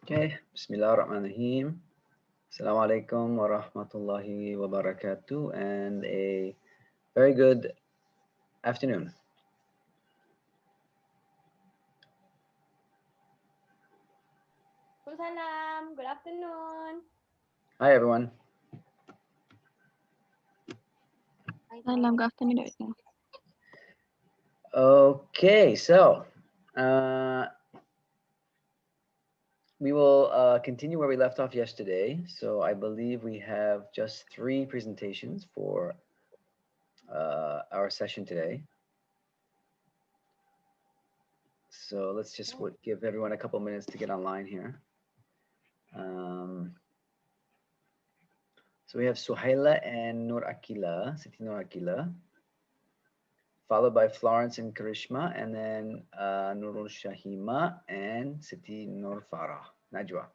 Okay, Bismillahirrahmanirrahim. Assalamu alaikum wa rahmatullahi wa barakatuh, and a very good afternoon. Salam, good afternoon. Hi, everyone. Salam, good afternoon, Doctor. Okay, so uh, we will continue where we left off yesterday. So I believe we have just 3 presentations for our session today. So let's just give everyone a couple minutes to get online here. So we have Suhaila and Nur Akila, Siti Nur Akila, followed by Florence and Karishma, and then Nurul Shahima and Siti Nur Farah, Najwa.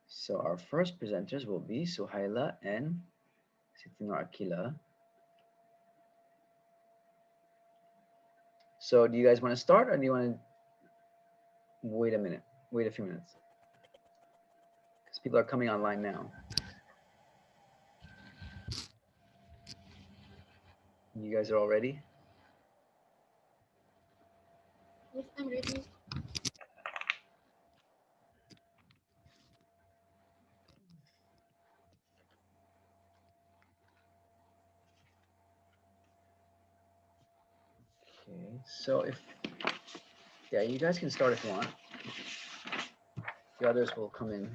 So our first presenters will be Suhaila and Siti Nur Akila. So do you guys want to start, or do you want to wait a minute, wait a few minutes? Because people are coming online now. You guys are all ready? Yes, I'm ready. Okay, so yeah, you guys can start if you want. The others will come in.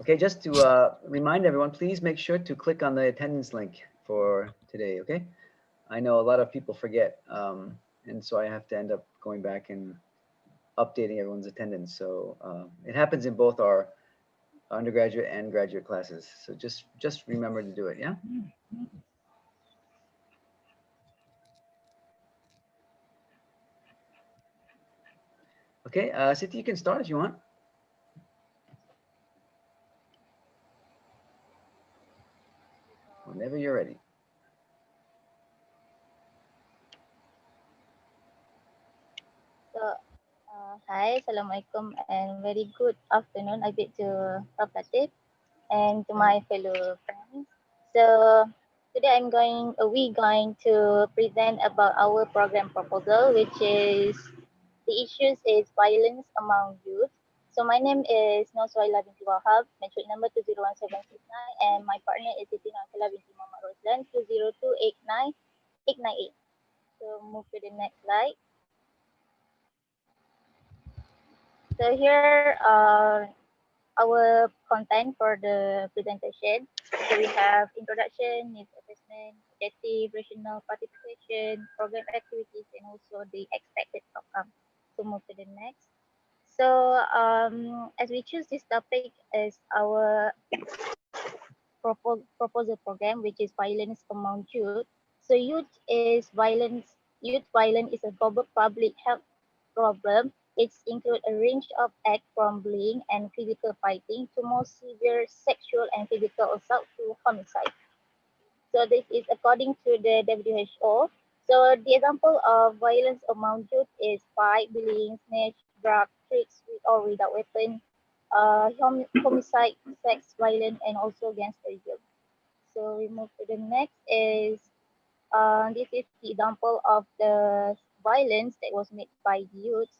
Okay, just to remind everyone, please make sure to click on the attendance link for today, okay? I know a lot of people forget, and so I have to end up going back and updating everyone's attendance. So it happens in both our undergraduate and graduate classes. So just remember to do it, yeah? Okay, Siti, you can start if you want. Whenever you're ready. So, hi, Assalamualaikum, and very good afternoon. I bid to Prof. Latif and to my fellow friends. So, today we going to present about our program proposal, which is the issues is violence among youth. So, my name is Noswaila binti Wahab, matric number 201769, and my partner is Siti Nakila binti Muhammad Roslan, 20289 So, move to the next slide. So here are our content for the presentation. So we have introduction, needs assessment, objective, rational participation, program activities, and also the expected outcome. So move to the next. So as we choose this topic as our proposal program, which is violence among youth. So youth violence is a global public health problem. It's include a range of acts from bullying and physical fighting to more severe sexual and physical assault to homicide. So this is according to the WHO. So the example of violence among youth is fight, bullying, snatch, drug, tricks with or without weapon, homicide, sex violence, and also gangsterism. So we move to the next is this is the example of the violence that was made by the youth,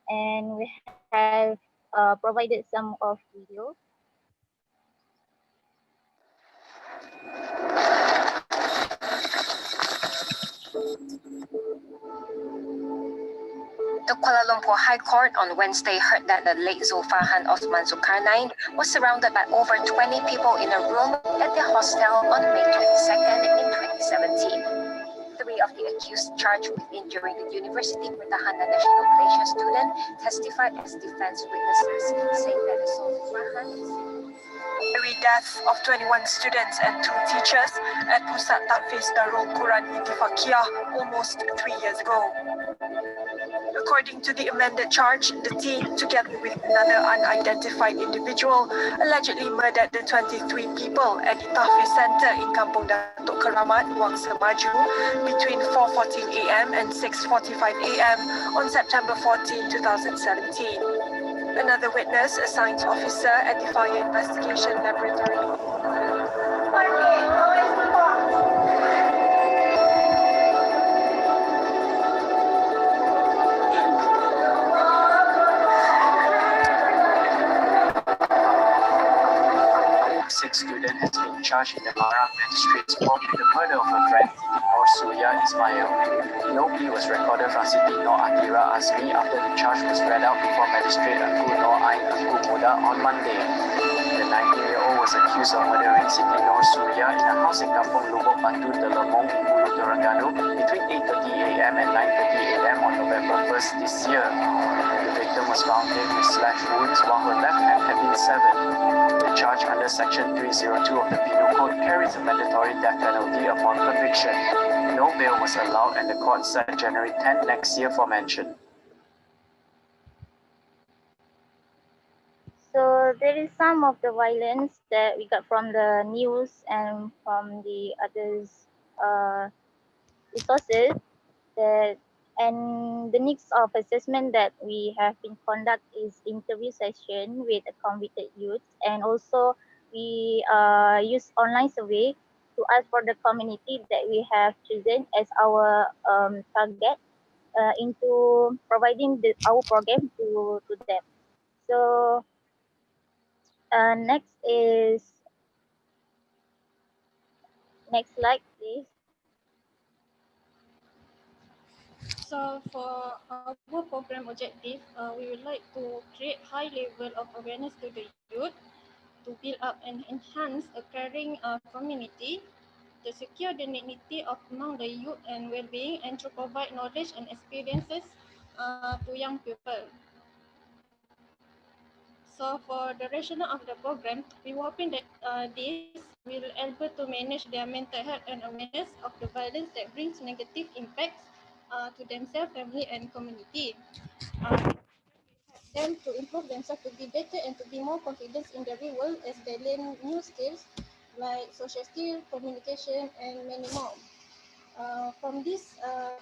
and we have provided some of video. The Kuala Lumpur High Court on Wednesday heard that the late Zulfahan Osman Zulkarnain was surrounded by over 20 people in a room at their hostel on May 22nd in 2017. Three of the accused charged with injuring the University Pertahanan National Malaysia student testified as defense witnesses, saying that the Zulfahan death of 21 students and 2 teachers at Pusat Tahfiz Darul Quran Intifaqiyah almost 3 years ago. According to the amended charge, the team, together with another unidentified individual, allegedly murdered the 23 people at the Tahfiz Center in Kampung Datuk Keramat, Wangsa Maju, between 4:14 a.m. and 6:45 a.m. on September 14, 2017. Another witness, a science officer at the Fire Investigation Laboratory. Student has been charged in the Marang Magistrates Court with the murder of her friend, Nur Surya Ismail. No plea was recorded from Siti Nur Atira Azmi after the charge was read out before Magistrate Aku Nur Ain Aku Muda on Monday. The 19-year-old was accused of murdering Siti Nur Surya in a house in Kampung Lubuk Batu, Telemong, Hulu, Terengganu between 8:30 a.m. and 9:30 a.m. on November 1st this year. The victim was found dead with slash wounds while her left hand had been severed. The charge under Section 302 of the Penal Code carries a mandatory death penalty upon conviction. No bail was allowed and the court set January 10 next year for mention. So there is some of the violence that we got from the news and from the others resources that, and the next of assessment that we have been conduct is interview session with a convicted youth, and also we use online survey to ask for the community that we have chosen as our target into providing our program to them. So next is next slide, please. So for our program objective, we would like to create high level of awareness to the youth, to build up and enhance a caring community, to secure the dignity of among the youth and well-being, and to provide knowledge and experiences to young people. So for the rationale of the program, we were hoping that this will able to manage their mental health and awareness of the violence that brings negative impacts to themselves, family, and community. Them to improve themselves to be better and to be more confident in the real world as they learn new skills like social skill, communication, and many more. From this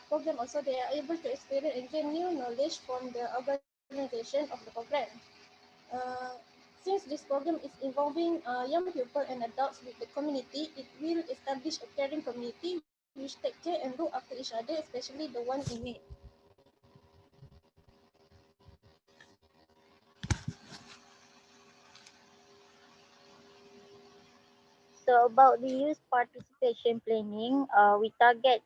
program also, they are able to experience and gain new knowledge from the organization of the program. Uh, since this program is involving young people and adults with the community, it will establish a caring community which take care and look after each other, especially the one in need. So about the youth participation planning, we target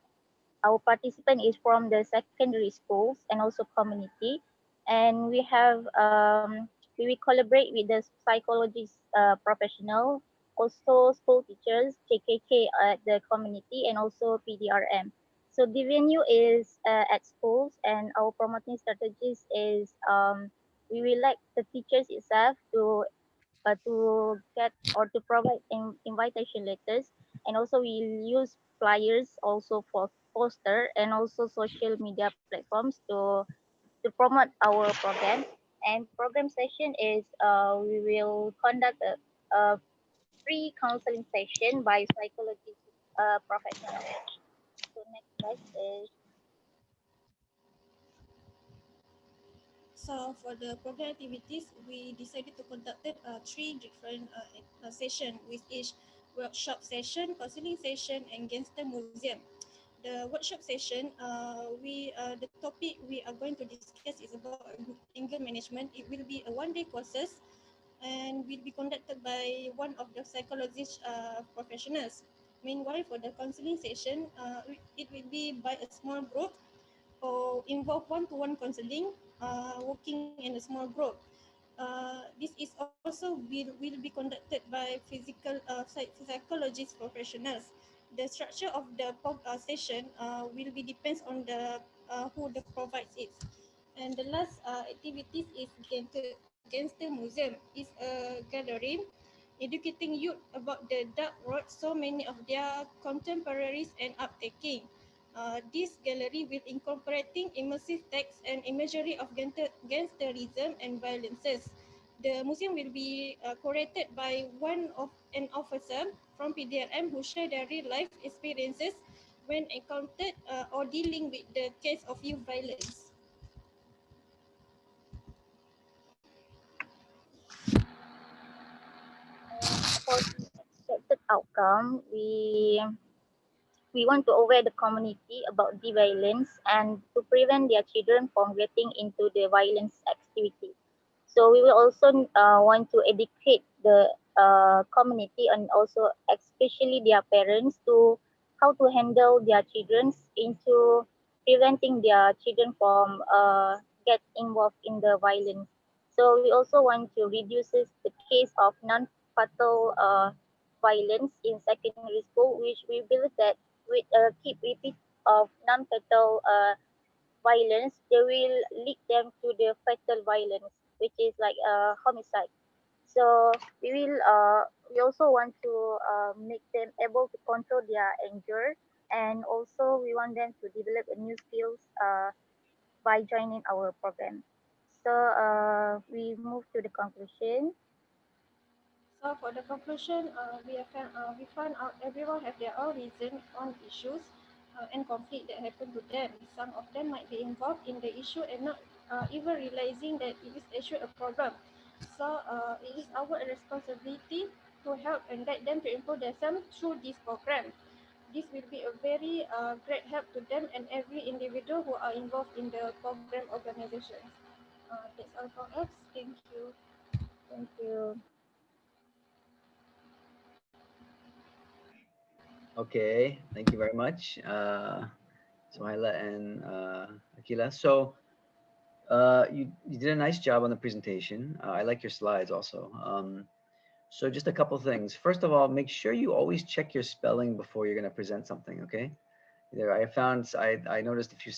our participant is from the secondary schools and also community, and we have we will collaborate with the psychologist professional, also school teachers, KKK at the community, and also PDRM. So the venue is at schools, and our promoting strategies is we will like the teachers itself to get or to provide invitation letters, and also we use flyers also for poster and also social media platforms to promote our program. And program session is we will conduct a free counseling session by psychologist professional. So next slide is So for the program activities, we decided to conduct 3 different sessions with each workshop session, counseling session, and gangster museum. the workshop session, the topic we are going to discuss is about anger management. It will be a one-day courses and will be conducted by one of the psychologist professionals. Meanwhile, for the counseling session, it will be by a small group or involve one-to-one counseling, working in a small group. This is also will be conducted by psychologist professionals. The structure of the session will be depends on the who the provides it. And the last activities is Gangster Museum. Is a gathering educating youth about the dark road so many of their contemporaries end up taking. This gallery will incorporating immersive text and imagery of gangsterism and violences. The museum will be curated by one of an officer from PDRM who share their real life experiences when encountered or dealing with the case of youth violence. For the expected outcome, we want to aware the community about the violence and to prevent their children from getting into the violence activity. So we will also want to educate the community and also especially their parents to how to handle their children into preventing their children from get involved in the violence. So we also want to reduce the case of non-fatal violence in secondary school, which we believe that with a keep repeat of non-fatal violence, they will lead them to the fatal violence, which is like a homicide. So we also want to make them able to control their anger, and also we want them to develop a new skills by joining our program. So we move to the conclusion. So for the conclusion, we found out everyone have their own reason on issues and conflict that happen to them. Some of them might be involved in the issue and not even realizing that it is actually a problem. So it is our responsibility to help and guide them to improve themselves through this program. This will be a very great help to them and every individual who are involved in the program organization. That's all from us. Thank you. Thank you. Okay, thank you very much, Suhaila and Akila. So you did a nice job on the presentation. I like your slides also. So just a couple things. First of all, make sure you always check your spelling before you're going to present something. Okay. There, I noticed a few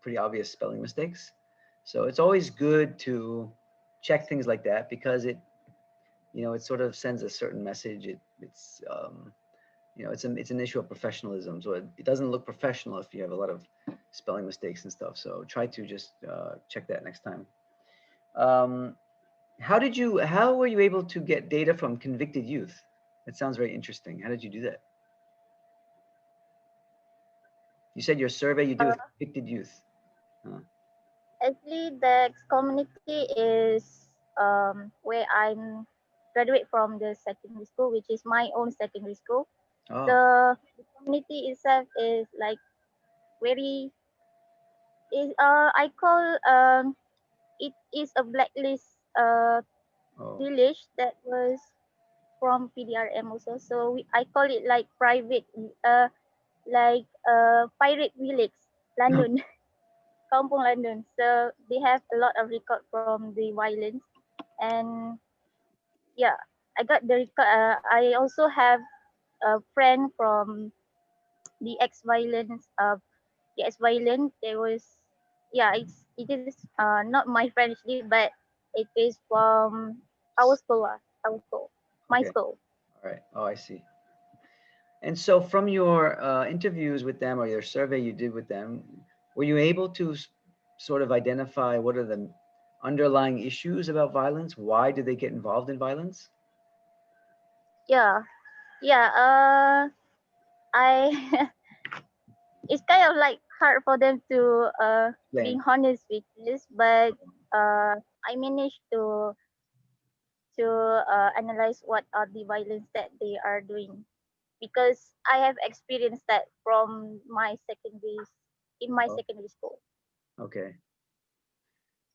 pretty obvious spelling mistakes. So it's always good to check things like that because it sort of sends a certain message. It's an issue of professionalism. So it doesn't look professional if you have a lot of spelling mistakes and stuff. So try to just check that next time. Um, how were you able to get data from convicted youth? That sounds very interesting. How did you do that? You said your survey you did with convicted youth. Actually, the community is where I'm graduate from the secondary school, which is my own secondary school. Oh, The community itself is like very is I call it is a blacklist oh, village that was from PDRM also. So I call it like private pirate village, London, Kampung London. So they have a lot of record from the violence, and yeah, I got the record. I also have a friend from the ex-violence. The ex-violent. There was, yeah, it is not my friend actually, but it is from our school. Our school, my okay. school. All right. Oh, I see. And so from your interviews with them or your survey you did with them, were you able to sort of identify what are the underlying issues about violence? Why do they get involved in violence? Yeah, yeah. I it's kind of like hard for them to being Explain. honest with this, but I managed to analyze what are the violence that they are doing. because I have experienced that from my Oh, secondary school. okay.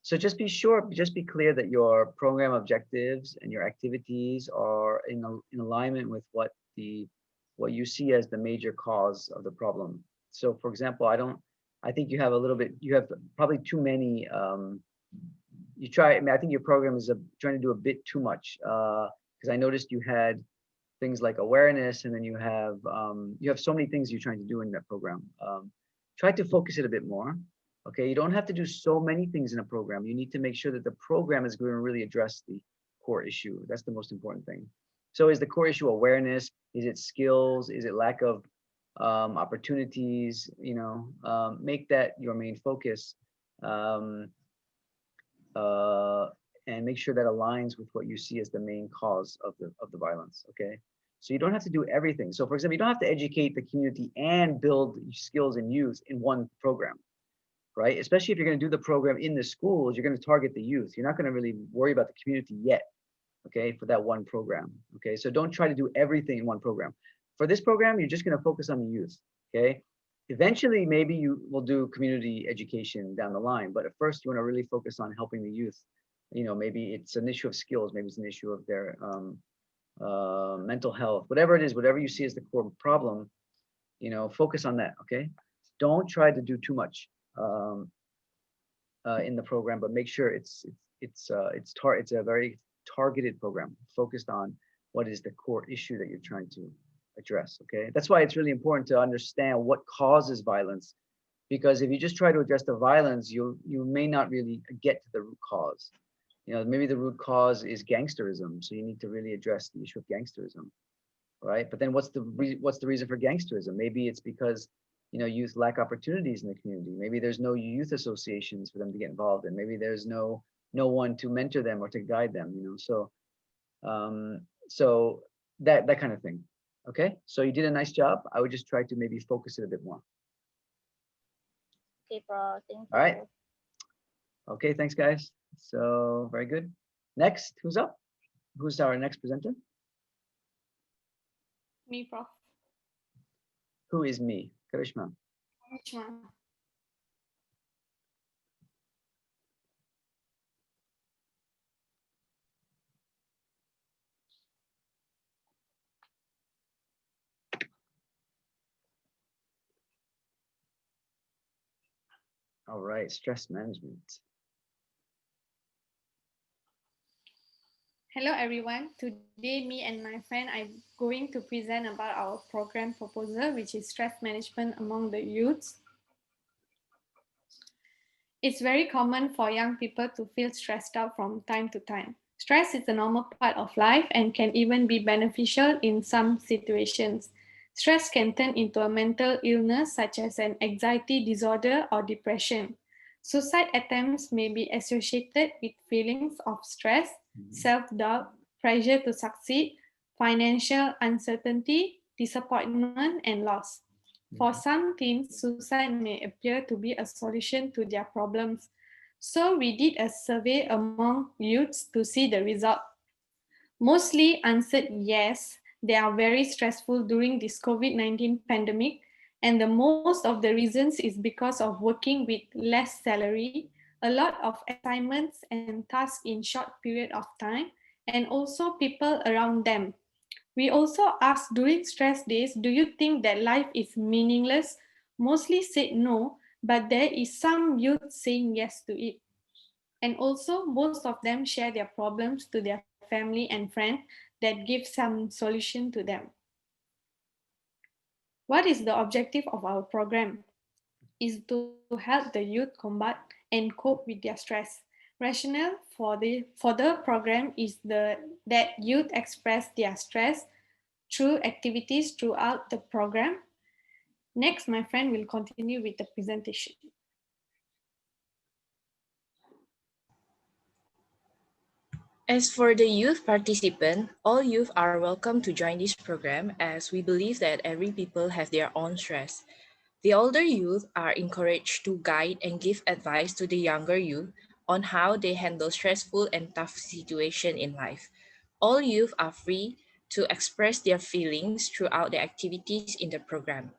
So just be clear that your program objectives and your activities are in alignment with what you see as the major cause of the problem. So for example, I think you have probably too many, I mean, I think your program is trying to do a bit too much, because I noticed you had things like awareness, and then you have so many things you're trying to do in that program. Try to focus it a bit more. Okay, you don't have to do so many things in a program. You need to make sure that the program is going to really address the core issue. That's the most important thing. So is the core issue awareness? Is it skills? Is it lack of opportunities? Make that your main focus. Um, uh, and make sure that aligns with what you see as the main cause of the violence. Okay, so you don't have to do everything. So for example, you don't have to educate the community and build skills in youth in one program, right? Especially if you're going to do the program in the schools, you're going to target the youth. You're not going to really worry about the community yet, okay, for that one program. Okay, so don't try to do everything in one program. For this program, you're just going to focus on the youth. Okay, eventually maybe you will do community education down the line, but at first you want to really focus on helping the youth. Maybe it's an issue of skills, maybe it's an issue of their mental health, whatever it is, whatever you see as the core problem, focus on that. Okay, don't try to do too much in the program, but make sure it's a very targeted program focused on what is the core issue that you're trying to address. Okay, that's why it's really important to understand what causes violence, because if you just try to address the violence, you may not really get to the root cause. Maybe the root cause is gangsterism, so you need to really address the issue of gangsterism, right? But then what's the reason for gangsterism? Maybe it's because youth lack opportunities in the community. Maybe there's no youth associations for them to get involved in. Maybe there's no one to mentor them or to guide them. So that kind of thing. Okay, so you did a nice job. I would just try to maybe focus it a bit more. Okay, bro. Thank All right. you. Okay, thanks guys. So very good. Next, who's up? Who's our next presenter? Me, Prof. Who is me? Karishma. Karishma. All right, stress management. Hello everyone. Today me and my friend are going to present about our program proposal, which is stress management among the youths. It's very common for young people to feel stressed out from time to time. Stress is a normal part of life and can even be beneficial in some situations. Stress can turn into a mental illness such as an anxiety disorder or depression. Suicide attempts may be associated with feelings of stress, self-doubt, pressure to succeed, financial uncertainty, disappointment, and loss. For some teens, suicide may appear to be a solution to their problems. So we did a survey among youths to see the result. Mostly answered yes, they are very stressful during this COVID-19 pandemic, and the most of the reasons is because of working with less salary, a lot of assignments and tasks in short period of time, and also people around them. We also asked during stress days, do you think that life is meaningless? Mostly said no, but there is some youth saying yes to it. And also, most of them share their problems to their family and friends that give some solution to them. What is the objective of our program? Is to help the youth combat and cope with their stress. Rationale for the program is that youth express their stress through activities throughout the program. Next, my friend will continue with the presentation. As for the youth participant, all youth are welcome to join this program as we believe that every people have their own stress. The older youth are encouraged to guide and give advice to the younger youth on how they handle stressful and tough situation in life. All youth are free to express their feelings throughout the activities in the program.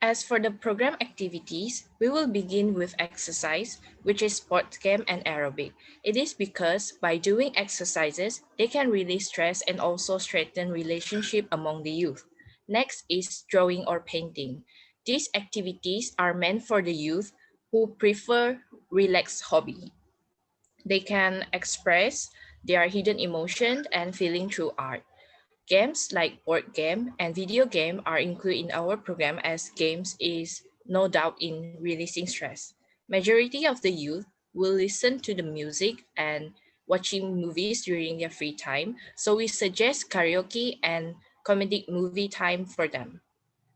As for the program activities, we will begin with exercise, which is sports game and aerobic. It is because by doing exercises, they can release stress and also strengthen relationship among the youth. Next is drawing or painting. These activities are meant for the youth who prefer relaxed hobby. They can express their hidden emotion and feeling through art. Games like board game and video game are included in our program as games is no doubt in releasing stress. Majority of the youth will listen to the music and watching movies during their free time, so we suggest karaoke and comedic movie time for them.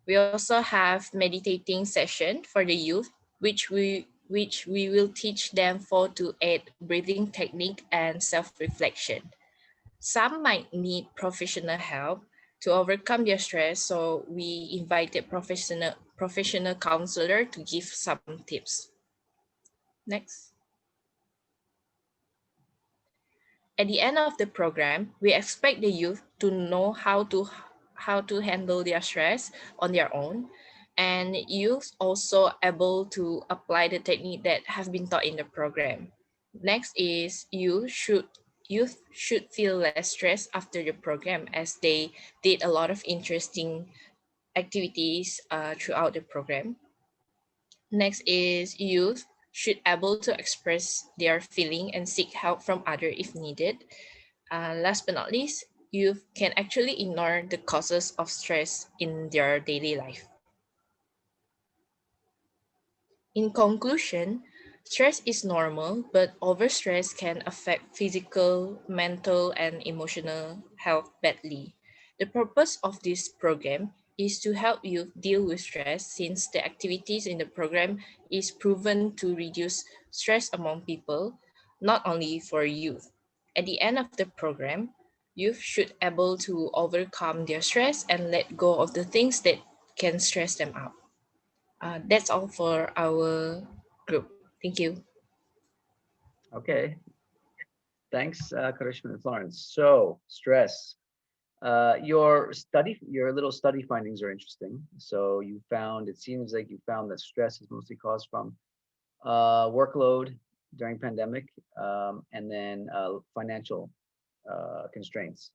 We also have meditating session for the youth, which we will teach them 4 to 8 breathing technique and self-reflection. Some might need professional help to overcome their stress, so we invited professional counselor to give some tips. Next. At the end of the program, we expect the youth to know how to handle their stress on their own, and youth also able to apply the technique that have been taught in the program. Next is youth should feel less stressed after the program as they did a lot of interesting activities throughout the program. Next is youth should able to express their feeling and seek help from other if needed. Last but not least, youth can actually ignore the causes of stress in their daily life. In conclusion, stress is normal, but overstress can affect physical, mental, and emotional health badly. The purpose of this program is to help youth deal with stress since the activities in the program is proven to reduce stress among people, not only for youth. At the end of the program, youth should able to overcome their stress and let go of the things that can stress them out. That's all for our group. Thank you. Okay. Thanks, Karishma and Florence. So stress. Your little study findings are interesting. So it seems like you found that stress is mostly caused from workload during pandemic, and then financial constraints.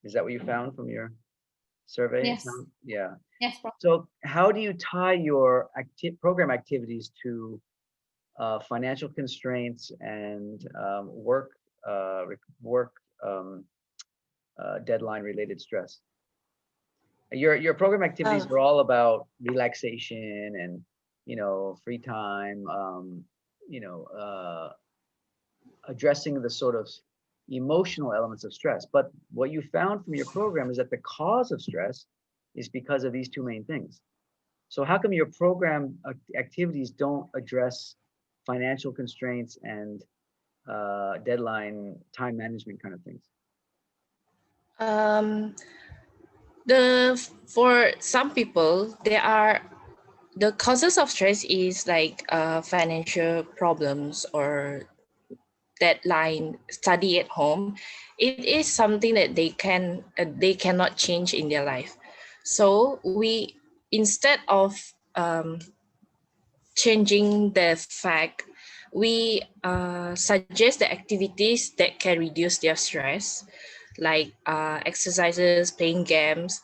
Is that what you found from your survey? Yes. Yeah. Yes, Prof. So how do you tie your program activities to financial constraints and work deadline related stress? Your program activities Uh, are all about relaxation and free time, addressing the sort of emotional elements of stress. But what you found from your program is that the cause of stress is because of these two main things. So how come your program activities don't address financial constraints and deadline time management kind of things? um, for some people, there are the causes of stress is like financial problems or deadline, study at home. It is something that they cannot change in their life. So we instead of changing the fact, we suggest the activities that can reduce their stress, like exercises, playing games,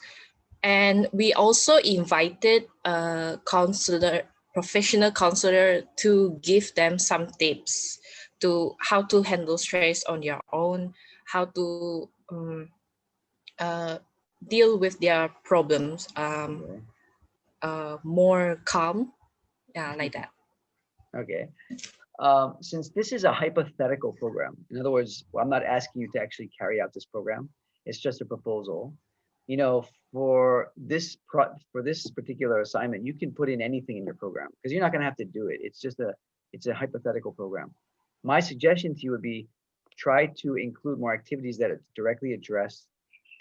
and we also invited a counselor, professional counselor, to give them some tips to how to handle stress on their own, how to uh, deal with their problems Okay. more calm, yeah, like that. Okay. Since this is a hypothetical program, in other words, I'm not asking you to actually carry out this program. It's just a proposal. For this particular assignment, you can put in anything in your program because you're not going to have to do it. It's a hypothetical program. My suggestion to you would be try to include more activities that directly address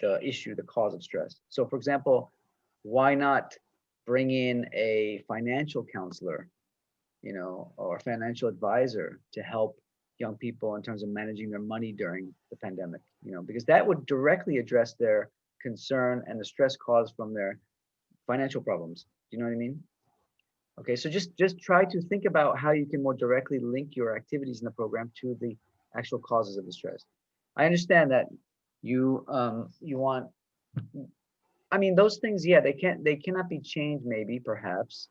the issue, the cause of stress. So, for example, why not bring in a financial counselor or financial advisor to help young people in terms of managing their money during the pandemic, because that would directly address their concern and the stress caused from their financial problems. Do you know what I mean? Okay, so just try to think about how you can more directly link your activities in the program to the actual causes of the stress. I understand that you want, I mean, those things, yeah, they cannot be changed, maybe, perhaps,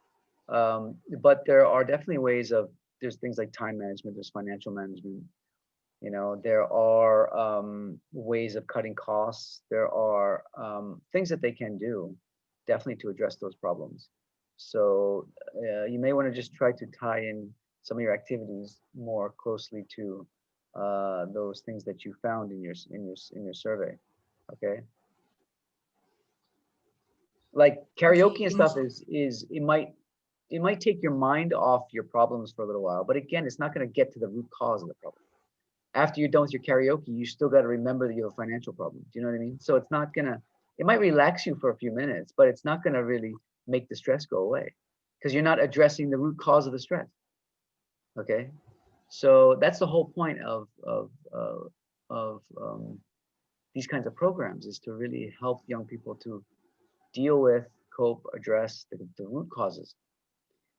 but there are definitely ways of, there's things like time management, there's financial management, there are ways of cutting costs, there are things that they can do, definitely, to address those problems. So you may want to just try to tie in some of your activities more closely to those things that you found in your survey. Okay. Like karaoke and stuff is it might take your mind off your problems for a little while, but again, it's not going to get to the root cause of the problem. After you're done with your karaoke, you still got to remember that you have a financial problem. Do you know what I mean? So it's not gonna, it might relax you for a few minutes, but it's not gonna really make the stress go away because you're not addressing the root cause of the stress. Okay, so that's the whole point of these kinds of programs, is to really help young people to deal with, cope, address the root causes.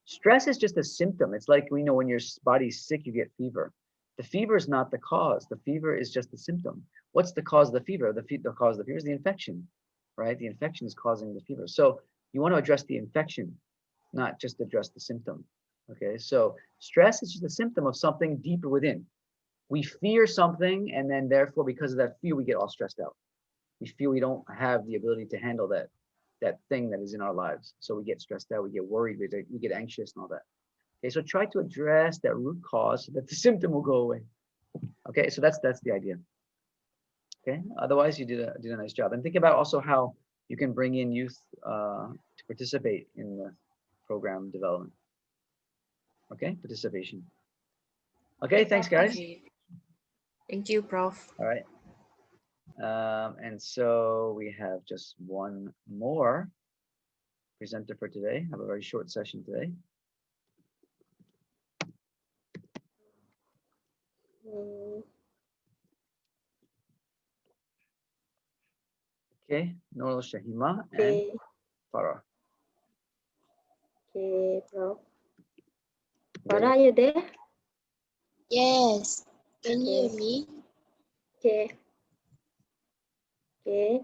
Stress is just a symptom. It's like, when your body's sick, you get fever. The fever is not the cause. The fever is just the symptom. What's the cause of the fever? The cause of the fever is the infection, right? The infection is causing the fever. So you want to address the infection, not just address the symptom. Okay, so stress is just a symptom of something deeper within. We fear something, and then therefore, because of that fear, we get all stressed out. We feel we don't have the ability to handle that thing that is in our lives. So we get stressed out, we get worried, we get anxious and all that. Okay, so try to address that root cause so that the symptom will go away. Okay, so that's the idea. Okay, otherwise you did a nice job. And think about also how you can bring in youth to participate in the program development. Okay, participation. Okay, thanks guys. Okay. Thank you, Prof. All right. And so we have just one more presenter for today. Have a very short session today. Okay, Nurul Shahima and Farah. Okay, Prof. Farah, are you there? Yes. Can you hear me? Okay. Okay.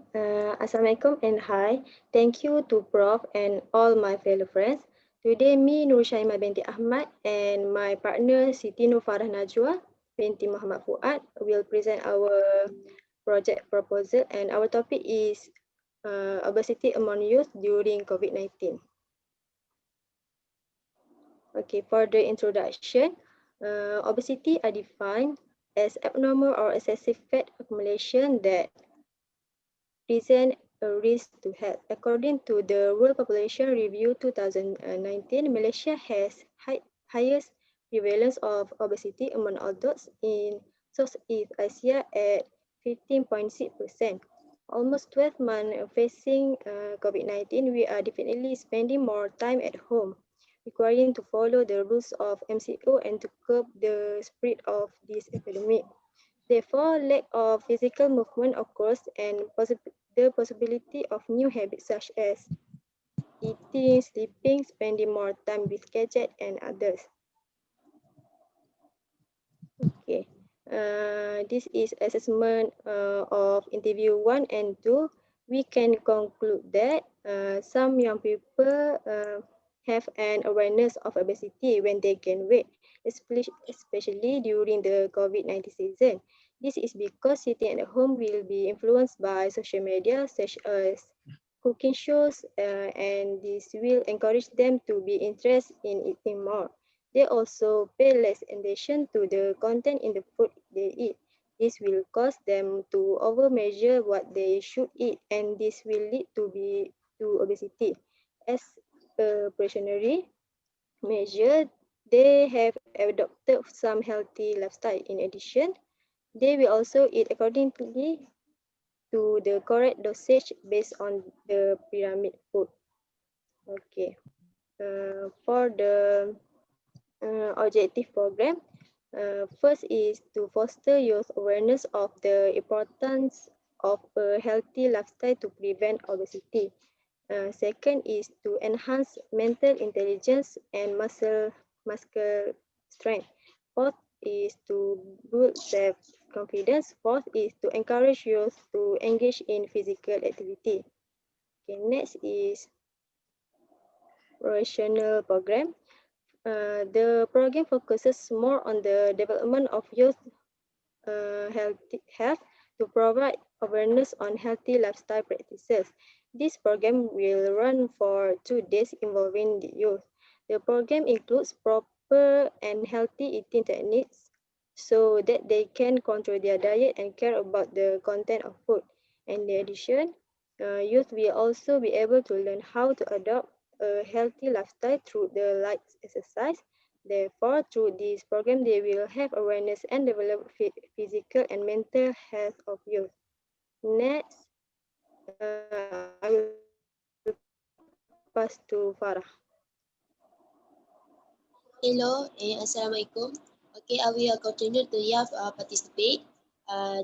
Assalamualaikum and hi. Thank you to Prof and all my fellow friends. Today, me, Nur Shaima binti Ahmad, and my partner, Siti Nur Farah Najwa binti Muhammad Fuad, will present our project proposal, and our topic is obesity among youth during COVID-19. Okay, for the introduction, obesity are defined as abnormal or excessive fat accumulation that present a risk to health. According to the World Population Review 2019, Malaysia has highest prevalence of obesity among adults in Southeast Asia at 15.6%. Almost 12 months facing COVID-19, we are definitely spending more time at home, requiring to follow the rules of MCO and to curb the spread of this epidemic. Therefore, lack of physical movement occurs, and the possibility of new habits such as eating, sleeping, spending more time with gadgets and others. Okay, this is assessment of interview 1 and 2. We can conclude that some young people have an awareness of obesity when they gain weight, especially during the COVID-19 season. This is because sitting at home will be influenced by social media such as cooking shows, and this will encourage them to be interested in eating more. They also pay less attention to the content in the food they eat. This will cause them to overmeasure what they should eat, and this will lead to obesity. As a precautionary measure, they have adopted some healthy lifestyle. In addition, they will also eat accordingly to the correct dosage based on the pyramid food. Okay. For the objective program, First is to foster youth awareness of the importance of a healthy lifestyle to prevent obesity. Second is to enhance mental intelligence and muscle strength. Fourth is to build self-confidence. Fourth is to encourage youth to engage in physical activity. Okay, next is rational program. The program focuses more on the development of youth health to provide awareness on healthy lifestyle practices. This program will run for 2 days involving the youth. The program includes proper and healthy eating techniques so that they can control their diet and care about the content of food. In addition, youth will also be able to learn how to adopt a healthy lifestyle through the light exercise. Therefore, through this program, they will have awareness and develop physical and mental health of youth. Next, I will pass to Farah. Hello, Assalamualaikum. Okay, I will continue to participate.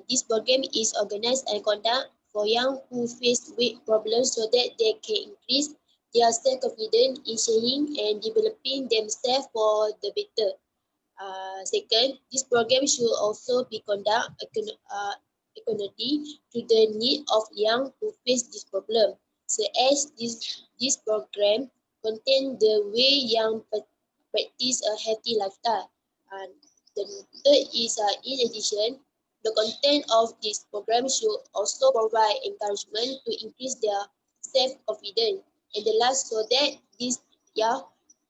This program is organized and conducted for young who face weight problems so that they can increase their self-confidence in sharing and developing themselves for the better. Second, this program should also be conducted according to the need of young who face this problem. So as this program contain the way young practice a healthy lifestyle. And the third is in addition, the content of this program should also provide encouragement to increase their self-confidence. And the last, so that this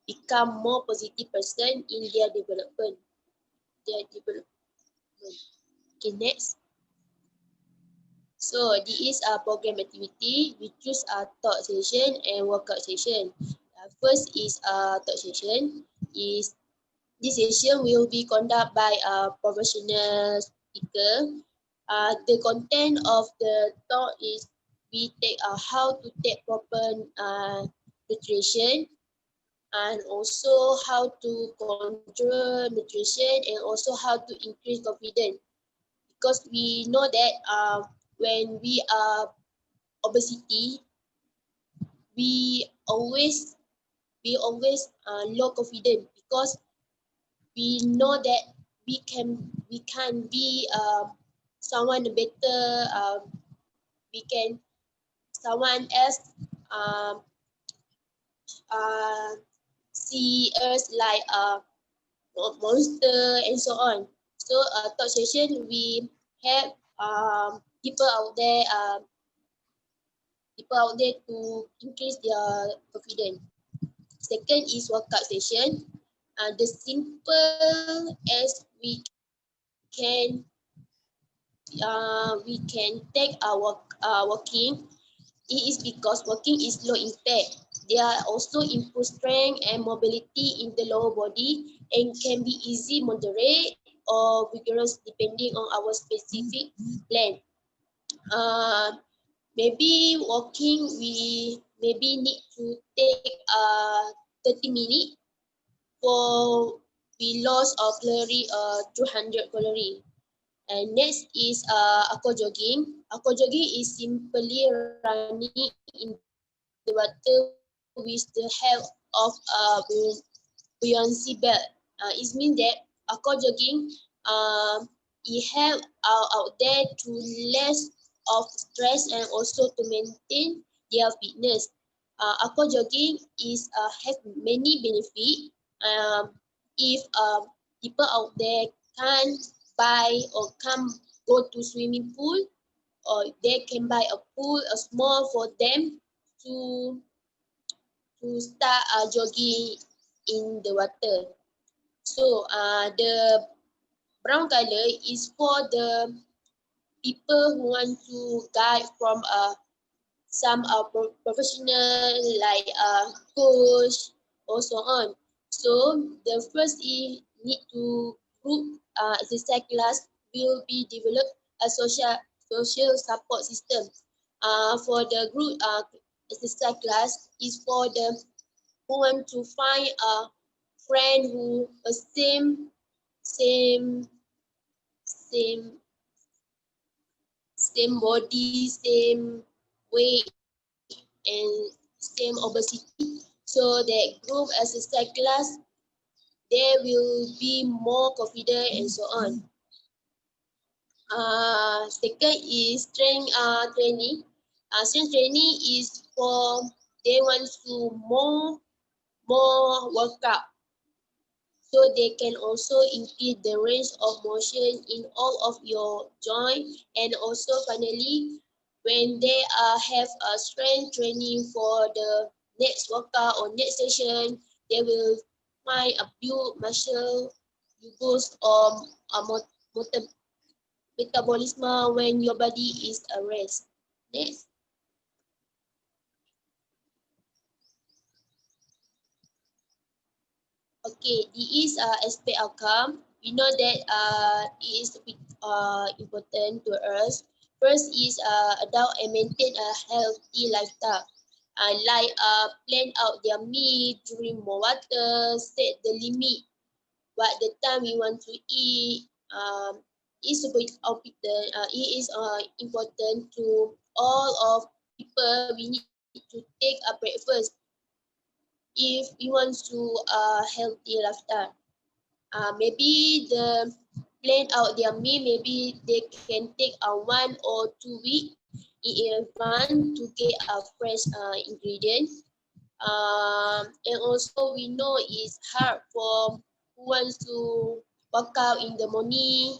become more positive person in their development. Okay, next. So this is a program activity. We choose a thought session and workout session. First is a thought session. This session will be conducted by a professional speaker. The content of the talk is we take how to take proper nutrition, and also how to control nutrition, and also how to increase confidence, because we know that when we are obesity, we always low confidence, because we know that we can be someone better. We can someone else um, uh, see us like a monster and so on. So talk session, we have people out there to increase their confidence. Second is workout session. The simple as we can take our walking. It is because walking is low impact. They are also improve strength and mobility in the lower body and can be easy, moderate, or vigorous depending on our specific plan. Maybe walking, we maybe need to take 30 minutes for we loss of calorie 200 calorie. And next is aqua jogging. Aqua jogging is simply running in the water with the help of buoyancy belt. It means that aqua jogging it help out there to less of stress and also to maintain their fitness. Aqua jogging is have many benefits. If people out there can't buy or can't go to swimming pool, or they can buy a pool, a small for them to start jogging in the water. So the brown color is for the people who want to guide from some professional like coach or so on. So the first is need to group exercise class will be developed a social support system. For the group exercise class is for the who want to find a friend who same same same body, same weight, and same obesity. So that group as a side class, they will be more confident and so on. Second is strength training. Strength training is for they want to more workout, so they can also increase the range of motion in all of your joint. And also finally, when they have a strength training for the next workout or next session, they will find a build muscle, you boost motor metabolism when your body is at rest. Next. Okay, this is aspect outcome. We know that it is important to us. First is adult and maintain a healthy lifestyle. Like plan out their meal, drink more water, set the limit what the time we want to eat. Is important. It is important to all of people. We need to take a breakfast if we want to healthy lifestyle. Maybe the plan out their meal. Maybe they can take a 1 or 2 week in advance to get a fresh ingredient. And also we know it's hard for who wants to work out in the morning.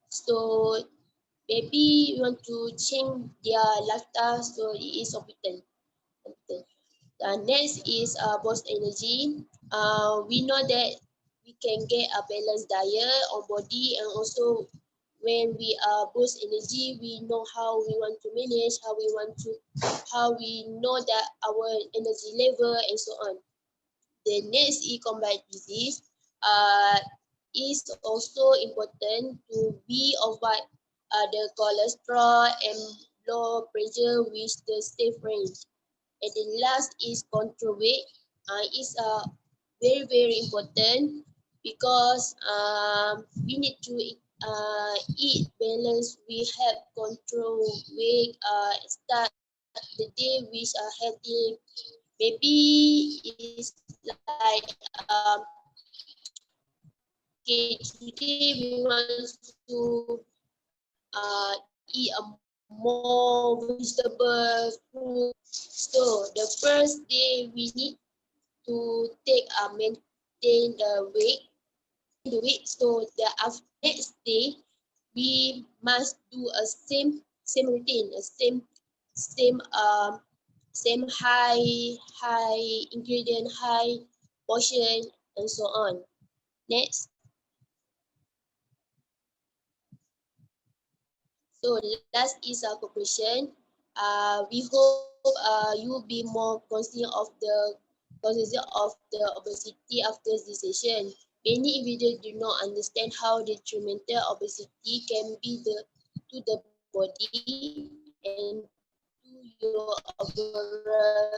So maybe we want to change their lifestyle, so it is important. Next is boost energy. We know that we can get a balanced diet on body, and also when we boost energy, we know how we want to manage, how we know that our energy level and so on. The next is combat disease. Is also important to be avoid the cholesterol and blood pressure with the safe range. And the last is control weight. Is very important because we need to eat balanced. We have control weight. Start the day with a healthy. Maybe it's like okay, today we want to eat a more vegetable fruit. So the first day we need to take maintain the weight. So the next day we must do a same routine, a same high ingredient, high portion, and so on. Next. So last is our conclusion. We hope you will be more conscious of the obesity after this session. Many individuals do not understand how detrimental obesity can be to the body and to your overall.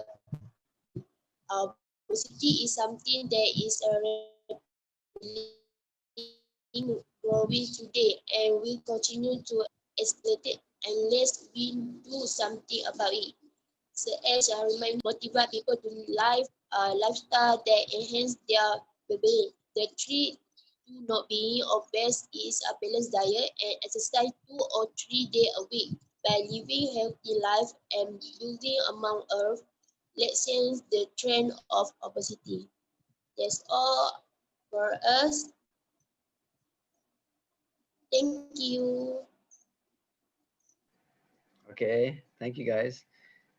Obesity is something that is growing today and will continue to escalate unless we do something about it. So as I remind, motivate people to live a lifestyle that enhance their well-being. The three to not being obese is a balanced diet and exercise 2 or 3 days a week. By living healthy life and building among earth, let's change the trend of obesity. That's all for us. Thank you. Okay, thank you guys.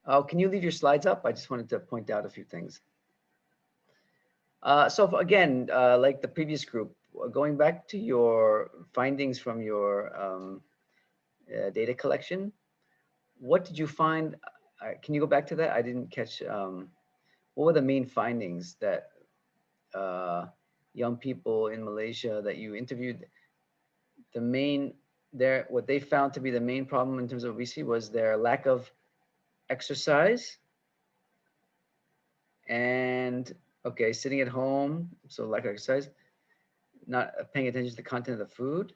Oh, can you leave your slides up? I just wanted to point out a few things. Again, like the previous group, going back to your findings from your data collection, what did you find? Can you go back to that? I didn't catch. What were the main findings that young people in Malaysia that you interviewed? What they found to be the main problem in terms of obesity was their lack of exercise and okay, sitting at home, so lack of exercise. not paying attention to the content of the food.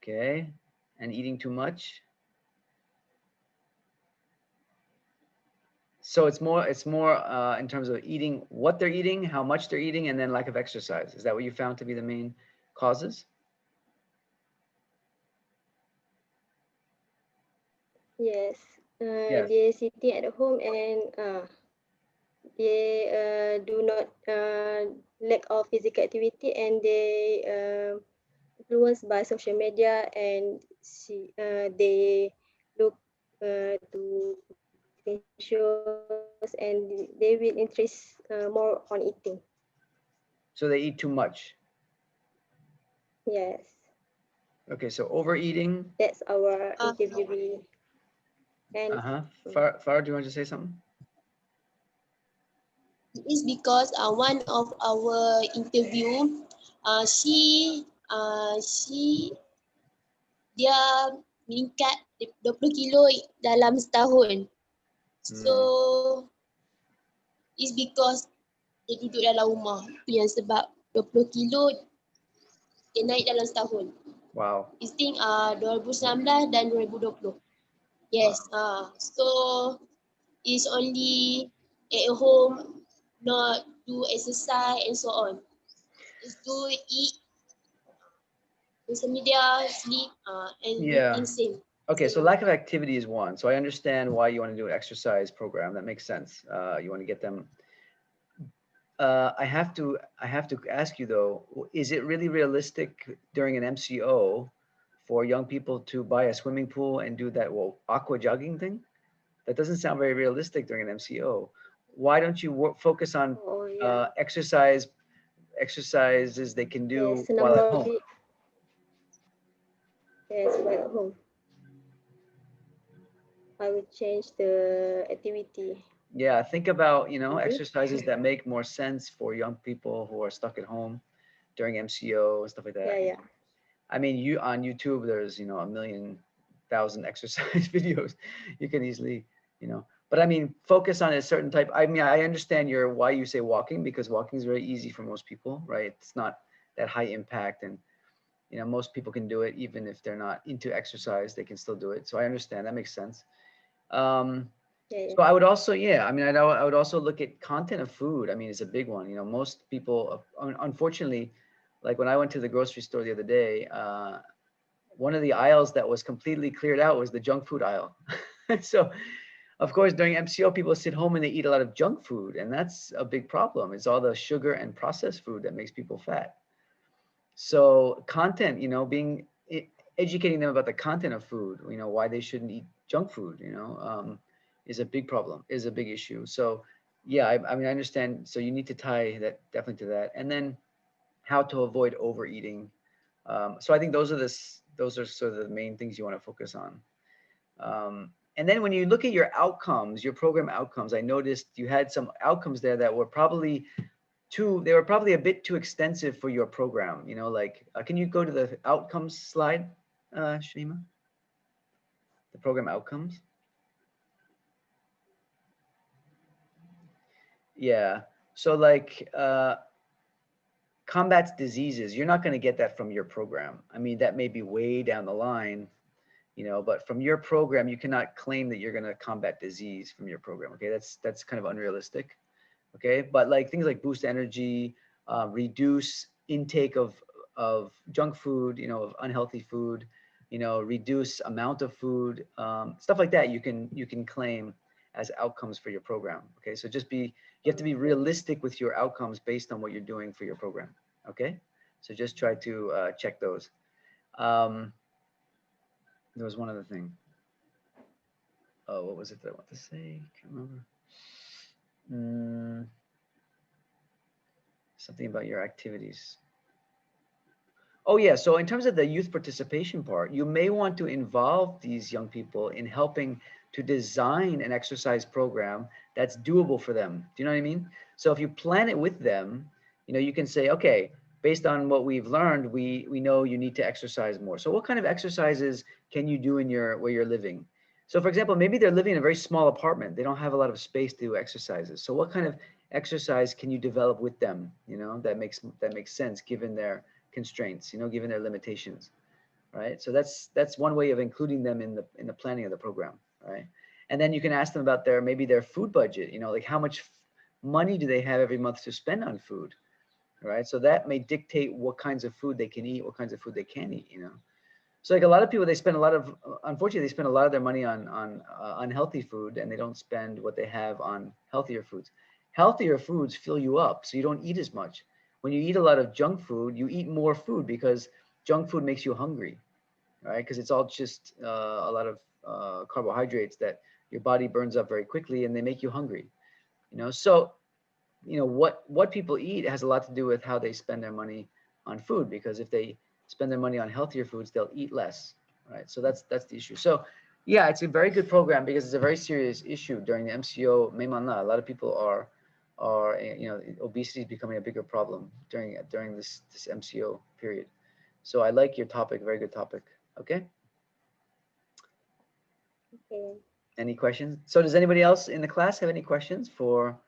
Okay. And eating too much. So it's more in terms of eating, what they're eating, how much they're eating, and then lack of exercise. Is that what you found to be the main causes? Yes. Yes. They sitting at home and they do not lack of physical activity, and they influenced by social media, and they look to cooking shows, and they will interest more on eating. So they eat too much. Yes, Okay, so overeating. that's our interviewee. And Farah, do you want to say something? It is because one of our interview, she dia meningkat 20 kilo dalam setahun. So it's because dia duduk dalam rumah. Itu yang sebab 20 kilo dia naik dalam setahun. Wow. I think 2019 dan 2020. Yes. So it's only at home, not do exercise and so on. It's to eat, social media, sleep, and eating same. Okay, so lack of activity is one. So I understand why you want to do an exercise program. That makes sense. You want to get them. I have to ask you though, is it really realistic during an MCO for young people to buy a swimming pool and do that aqua jogging thing? That doesn't sound very realistic during an MCO. Why don't you focus on exercises they can do while at home? Yes, while at home. I will change the activity. Yeah, think about, exercises that make more sense for young people who are stuck at home during MCO and stuff like that. Yeah. I mean, you on YouTube, there's, 1,000,000 exercise videos. You can easily, but I mean, focus on a certain type. I mean, I understand why you say walking, because walking is very easy for most people, right? It's not that high impact, and, most people can do it even if they're not into exercise, they can still do it. So I understand, that makes sense. So I would also, I mean, I would also look at content of food. I mean, it's a big one. Most people, unfortunately, like when I went to the grocery store the other day, one of the aisles that was completely cleared out was the junk food aisle. So, of course, during MCO, people sit home and they eat a lot of junk food, and that's a big problem. It's all the sugar and processed food that makes people fat. So content, educating them about the content of food, why they shouldn't eat junk food, is a big problem, is a big issue. So yeah, I mean, I understand. So you need to tie that definitely to that. And then how to avoid overeating. So I think those are sort of the main things you want to focus on. And then when you look at your outcomes, your program outcomes, I noticed you had some outcomes there that were probably they were probably a bit too extensive for your program. Like, can you go to the outcomes slide, Shanima? The program outcomes. Yeah. So like combats diseases, you're not going to get that from your program. I mean, that may be way down the line, but from your program, you cannot claim that you're going to combat disease from your program. Okay. That's kind of unrealistic. Okay. But like things like boost energy, reduce intake of junk food, of unhealthy food, reduce amount of food, stuff like that. You can claim as outcomes for your program. Okay, so you have to be realistic with your outcomes based on what you're doing for your program. Okay, so just try to check those. There was one other thing. Oh, what was it that I want to say? Can't remember. Something about your activities. Oh yeah, so in terms of the youth participation part, you may want to involve these young people in helping to design an exercise program that's doable for them. Do you know what I mean? So if you plan it with them, you can say, okay, based on what we've learned, we know you need to exercise more. So what kind of exercises can you do in where you're living? So for example, maybe they're living in a very small apartment. They don't have a lot of space to do exercises. So what kind of exercise can you develop with them? That makes sense given their constraints, given their limitations, right? So that's one way of including them in the planning of the program, right? And then you can ask them about maybe their food budget, like how much money do they have every month to spend on food, right? So that may dictate what kinds of food they can eat, what kinds of food they can't eat, So like a lot of people, unfortunately, they spend a lot of their money on unhealthy food, and they don't spend what they have on healthier foods. Healthier foods fill you up, so you don't eat as much. When you eat a lot of junk food, you eat more food because junk food makes you hungry, right? Because it's all just a lot of carbohydrates that your body burns up very quickly, and they make you hungry. So what people eat has a lot to do with how they spend their money on food, because if they spend their money on healthier foods, they'll eat less, right? So that's the issue. So yeah, it's a very good program because it's a very serious issue during the MCO. A lot of people are obesity is becoming a bigger problem during this MCO period. So I like your topic, very good topic. Okay. Okay. Any questions? So does anybody else in the class have any questions for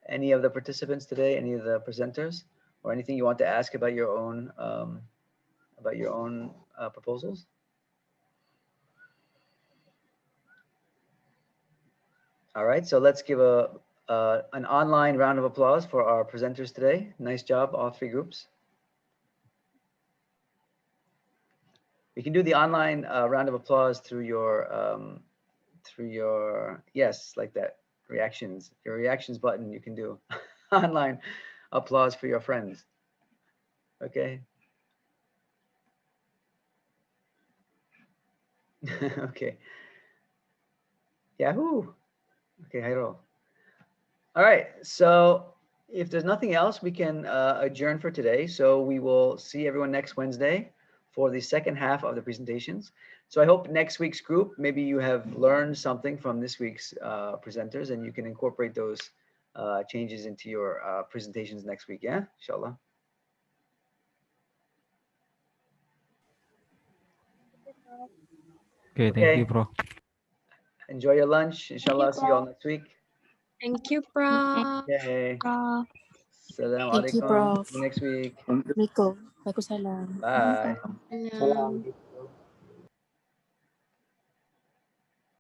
any of the participants today, any of the presenters, or anything you want to ask about your own proposals? All right, so let's give an online round of applause for our presenters today. Nice job, all three groups. We can do the online round of applause through your yes, like that, reactions. Your reactions button, you can do online applause for your friends. Okay. Okay. Yahoo. Okay, Jairo. All right, so if there's nothing else, we can adjourn for today. So we will see everyone next Wednesday for the second half of the presentations. So I hope next week's group, maybe you have learned something from this week's presenters, and you can incorporate those changes into your presentations next week. Yeah, inshallah. Okay, thank you, bro. Enjoy your lunch. Inshallah, see you all next week. Thank you, Prof. Okay. Assalamu Thank you, alaikum. Prof. See you next week. Waalaikumsalam. Bye. Salam.